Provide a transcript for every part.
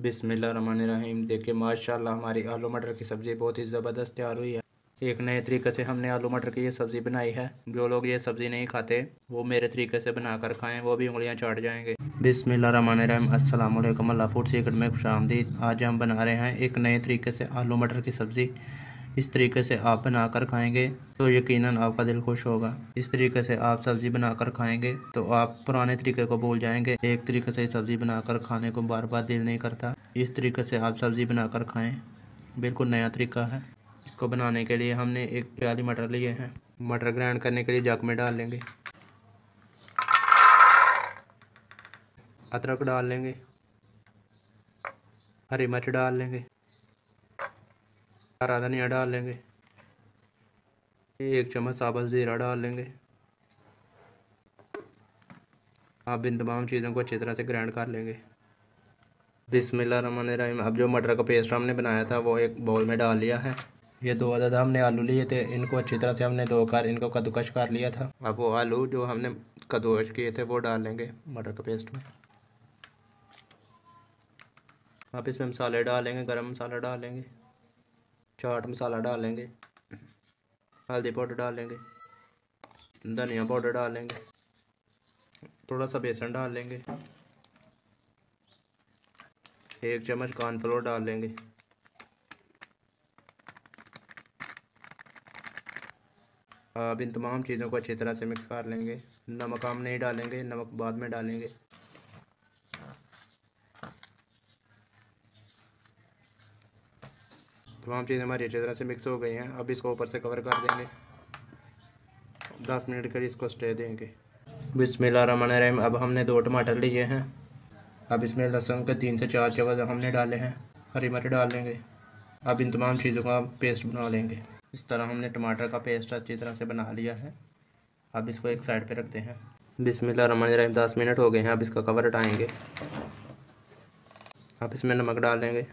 बिस्मिल्लाहिर्रहमानिर्रहीम। देखिए माशाल्लाह हमारी आलू मटर की सब्ज़ी बहुत ही ज़बरदस्त तैयार हुई है। एक नए तरीके से हमने आलू मटर की ये सब्ज़ी बनाई है। जो लोग ये सब्ज़ी नहीं खाते वो मेरे तरीके से बनाकर खाएं, वो भी उंगलियां चाट जाएंगे। बिस्मिल्लाहिर्रहमानिर्रहीम। अस्सलाम वालेकुम। अल्लाह फूड सीक्रेट में खुशामदीद। आज हम बना रहे हैं एक नए तरीके से आलू मटर की सब्ज़ी। इस तरीके से आप बनाकर खाएंगे तो यकीनन आपका दिल खुश होगा। इस तरीके से आप सब्ज़ी बनाकर खाएंगे तो आप पुराने तरीके को भूल जाएंगे। एक तरीके से सब्ज़ी बनाकर खाने को बार बार दिल नहीं करता। इस तरीके से आप सब्ज़ी बनाकर खाएं, बिल्कुल नया तरीका है। इसको बनाने के लिए हमने एक प्याली मटर लिए हैं। मटर ग्राइंड करने के लिए जग में डाल लेंगे। अदरक डाल लेंगे, हरी मिर्च डाल लेंगे, हरा धनिया डाल लेंगे, 1 चम्मच साबुत ज़ीरा डाल लेंगे। आप इन तमाम चीज़ों को अच्छी तरह से ग्राइंड कर लेंगे। बिस्मिल्लाहिर्रहमानिर्रहीम। अब जो मटर का पेस्ट हमने बनाया था वो एक बाउल में डाल लिया है। ये 2 अदद हमने आलू लिए थे, इनको अच्छी तरह से हमने धोकर इनको कद्दूकश कर लिया था। अब वो आलू जो हमने कद्दूकश किए थे वो डाल लेंगे मटर का पेस्ट में। अब इसमें मसाले डालेंगे, गरम मसाला डालेंगे, चाट मसाला डालेंगे, हल्दी पाउडर डालेंगे, धनिया पाउडर डालेंगे, थोड़ा सा बेसन डाल लेंगे, 1 चम्मच कॉर्नफ्लोर डाल लेंगे। अब इन तमाम चीज़ों को अच्छी तरह से मिक्स कर लेंगे। नमक हम नहीं डालेंगे, नमक बाद में डालेंगे। तमाम चीज़ें हमारी अच्छी तरह से मिक्स हो गई हैं। अब इसको ऊपर से कवर कर देंगे, 10 मिनट के लिए इसको स्टे देंगे। बिस्मिल्लाहिर्रहमानिर्रहीम। अब हमने 2 टमाटर लिए हैं। अब इसमें लहसुन के 3 से 4 चम्मच हमने डाले हैं, हरी मिर्च डाल लेंगे। अब इन तमाम चीज़ों का पेस्ट बना लेंगे। इस तरह हमने टमाटर का पेस्ट अच्छी तरह से बना लिया है। अब इसको एक साइड पे रखते हैं। बिस्मिल्लाहिर्रहमानिर्रहीम। 10 मिनट हो गए हैं। अब इसका कवर हटाएंगे। अब इसमें नमक डाल देंगे।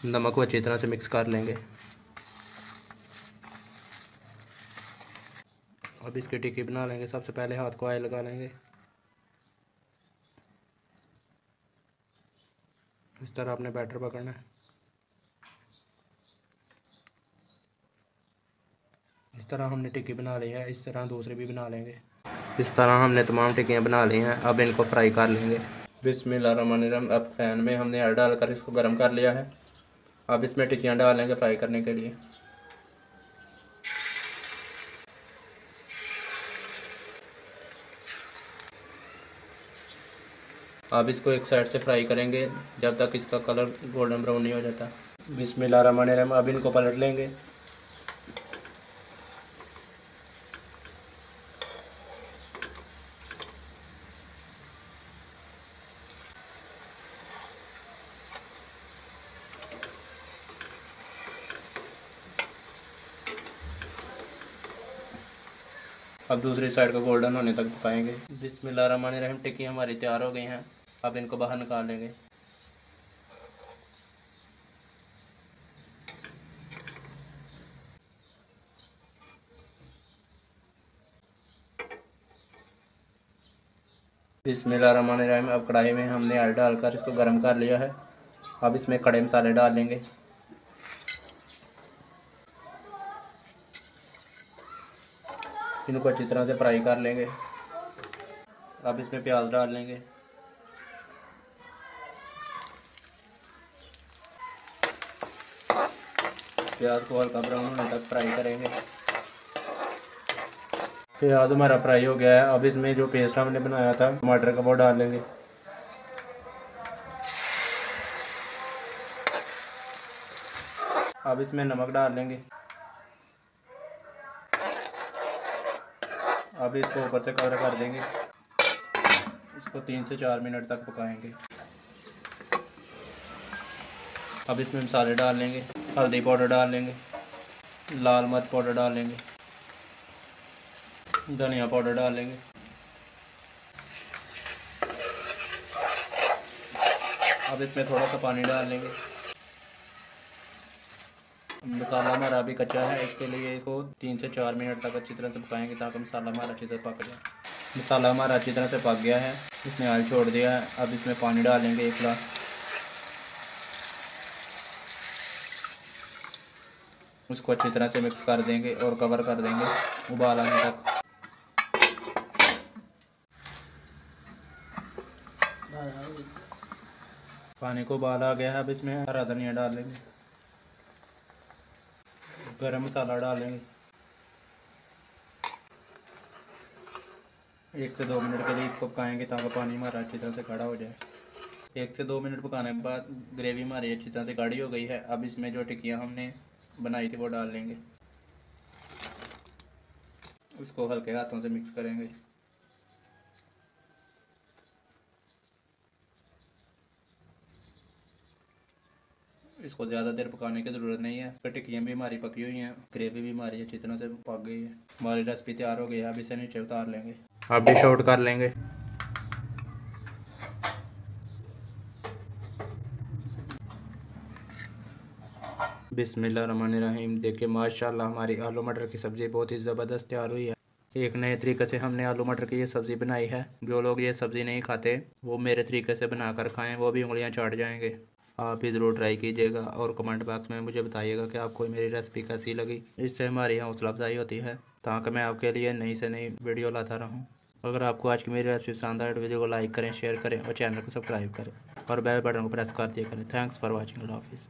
नमक को अच्छी तरह से मिक्स कर लेंगे। अब इसकी टिक्की बना लेंगे। सबसे पहले हाथ को ऑयल लगा लेंगे। इस तरह अपने बैटर पकड़ना है। इस तरह हमने टिक्की बना ली है। इस तरह दूसरी भी बना लेंगे। इस तरह हमने तमाम टिक्कियाँ बना ली हैं। अब इनको फ्राई कर लेंगे। बिस्मिल्लाहिर्रहमानिर्रहीम। अब पैन में हमने ऑयल डालकर इसको गर्म कर लिया है। अब इसमें टिक्कियाँ डालेंगे फ्राई करने के लिए। अब इसको एक साइड से फ्राई करेंगे जब तक इसका कलर गोल्डन ब्राउन नहीं हो जाता। बिस्मिल्लाहिर्रहमानिर्रहीम। अब इनको पलट लेंगे। अब दूसरी साइड को गोल्डन होने तक पकाएंगे। बिस्मिल्लाहिर्रहमानिर्रहीम। टिक्की हमारी तैयार हो गई हैं। अब इनको बाहर निकाल लेंगे। बिस्मिल्लाहिर्रहमानिर्रहीम। अब कढ़ाई में हमने ऑयल डालकर इसको गर्म कर लिया है। अब इसमें खड़े मसाले डाल लेंगे। इनको अच्छी तरह से फ्राई कर लेंगे। अब इसमें प्याज डाल लेंगे। प्याज को हल्का ब्राउन होने तक फ्राई करेंगे। प्याज हमारा फ्राई हो गया है। अब इसमें जो पेस्ट हमने बनाया था टमाटर का वो डाल लेंगे। अब इसमें नमक डाल लेंगे। अब इसको ऊपर से कवर कर देंगे। इसको 3 से 4 मिनट तक पकाएंगे। अब इसमें मसाले डाल लेंगे। हल्दी पाउडर डाल लेंगे, लाल मिर्च पाउडर डाल लेंगे, धनिया पाउडर डाल लेंगे। अब इसमें थोड़ा सा पानी डाल लेंगे। मसाला हमारा अभी कच्चा है, इसके लिए इसको 3 से 4 मिनट तक अच्छी तरह से पकाएंगे ताकि मसाला हमारा अच्छी से पक जाए। मसाला हमारा अच्छी तरह से पक गया है, इसने ऑयल छोड़ दिया है। अब इसमें पानी डालेंगे 1 गिलास। उसको अच्छी तरह से मिक्स कर देंगे और कवर कर देंगे उबाल आने तक। पानी को उबाल आ गया है, अब इसमें हरा धनिया डालेंगे, गरम मसाला डालेंगे। 1 से 2 मिनट के लिए इसको पकाएंगे ताकि पानी हमारा अच्छी तरह से गाढ़ा हो जाए। 1 से 2 मिनट पकाने के बाद ग्रेवी हमारी अच्छी तरह से गाढ़ी हो गई है। अब इसमें जो टिक्कियाँ हमने बनाई थी वो डाल लेंगे, उसको हल्के हाथों से मिक्स करेंगे। इसको ज़्यादा देर पकाने की ज़रूरत नहीं है, टिक्कियाँ भी हमारी पकी हुई हैं, ग्रेवी भी हमारी अच्छी तरह से पक गई है। हमारी रेसिपी तैयार हो गई है, अब इसे नीचे उतार लेंगे। अब डिश आउट कर लेंगे। बिस्मिल्लाहिर्रहमानिर्रहीम। देखिए माशाल्लाह हमारी आलू मटर की सब्ज़ी बहुत ही ज़बरदस्त तैयार हुई है। एक नए तरीके से हमने आलू मटर की ये सब्ज़ी बनाई है। जो लोग ये सब्ज़ी नहीं खाते वो मेरे तरीके से बनाकर खाएं, वो भी उंगलियां चाट जाएंगे। आप भी ज़रूर ट्राई कीजिएगा और कमेंट बॉक्स में मुझे बताइएगा कि आपको मेरी रेसिपी कैसी लगी। इससे हमारी हौसला अफजाई होती है ताकि मैं आपके लिए नई से नई वीडियो लाता रहूँ। अगर आपको आज की मेरी रेसिपी पसंद आए तो वीडियो को लाइक करें, शेयर करें और चैनल को सब्सक्राइब करें और बेल बटन को प्रेस कर दिया करें। Thanks for watching. अल्लाह हाफिज़।